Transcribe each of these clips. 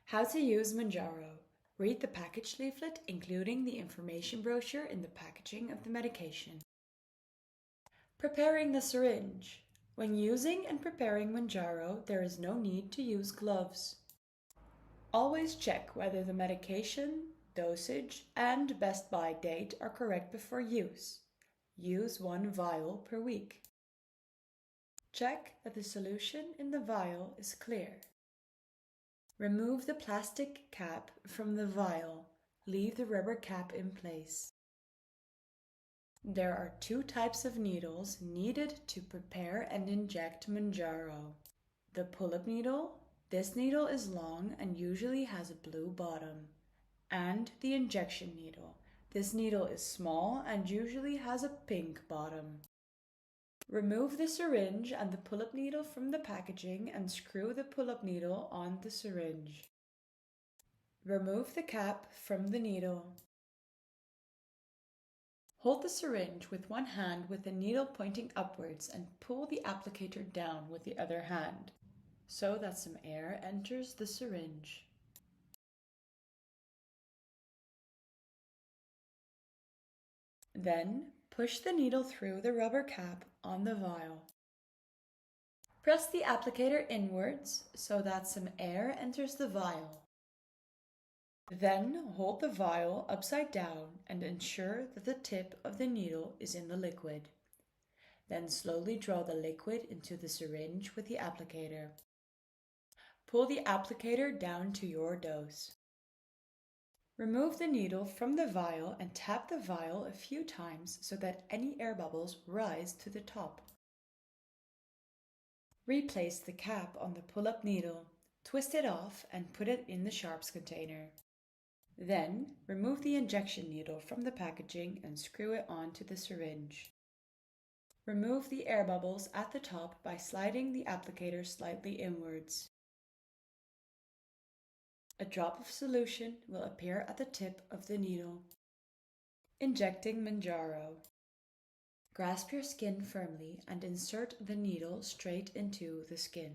How to use Moujaro. Read the package leaflet, including the information brochure in the packaging of the medication. Preparing the syringe. When using and preparing Moujaro, there is no need to use gloves. Always check whether the medication, dosage, and best by date are correct before use. Use 1 vial per week. Check that the solution in the vial is clear. Remove the plastic cap from the vial. Leave the rubber cap in place. There are 2 types of needles needed to prepare and inject Moujaro. The pull-up needle. This needle is long and usually has a blue bottom. And the injection needle. This needle is small and usually has a pink bottom. Remove the syringe and the pull-up needle from the packaging and screw the pull-up needle on the syringe. Remove the cap from the needle. Hold the syringe with one hand with the needle pointing upwards and pull the applicator down with the other hand so that some air enters the syringe. Then push the needle through the rubber cap on the vial. Press the applicator inwards so that some air enters the vial. Then hold the vial upside down and ensure that the tip of the needle is in the liquid. Then slowly draw the liquid into the syringe with the applicator. Pull the applicator down to your dose. Remove the needle from the vial and tap the vial a few times so that any air bubbles rise to the top. Replace the cap on the pull-up needle, twist it off and put it in the sharps container. Then remove the injection needle from the packaging and screw it onto the syringe. Remove the air bubbles at the top by sliding the applicator slightly inwards. A drop of solution will appear at the tip of the needle. Injecting Moujaro. Grasp your skin firmly and insert the needle straight into the skin.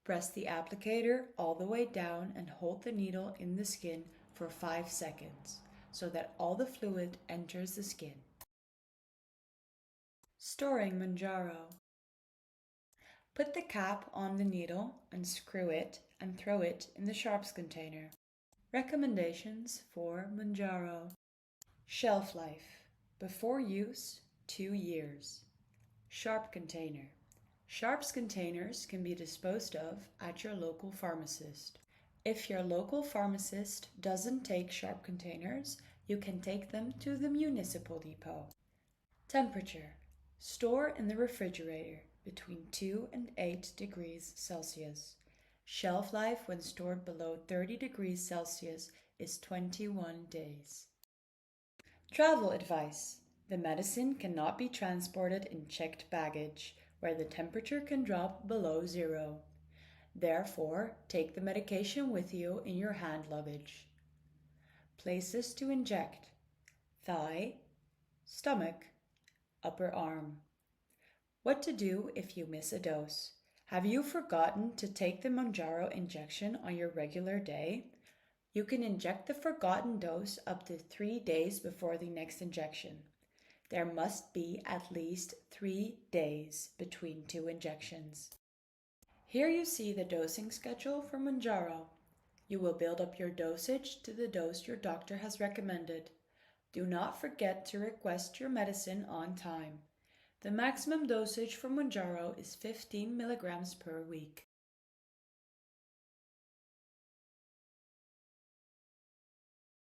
Press the applicator all the way down and hold the needle in the skin for 5 seconds so that all the fluid enters the skin. Storing Moujaro. Put the cap on the needle and screw it and throw it in the sharps container. Recommendations for Moujaro. Shelf life. Before use, 2 years. Sharp container. Sharps containers can be disposed of at your local pharmacist. If your local pharmacist doesn't take sharp containers, you can take them to the municipal depot. Temperature. Store in the refrigerator between 2 and 8 degrees Celsius. Shelf life when stored below 30 degrees Celsius is 21 days. Travel advice. The medicine cannot be transported in checked baggage, where the temperature can drop below 0. Therefore, take the medication with you in your hand luggage. Places to inject: thigh, stomach, upper arm. What to do if you miss a dose. Have you forgotten to take the Moujaro injection on your regular day? You can inject the forgotten dose up to 3 days before the next injection. There must be at least 3 days between 2 injections. Here you see the dosing schedule for Moujaro. You will build up your dosage to the dose your doctor has recommended. Do not forget to request your medicine on time. The maximum dosage for Moujaro is 15 milligrams per week.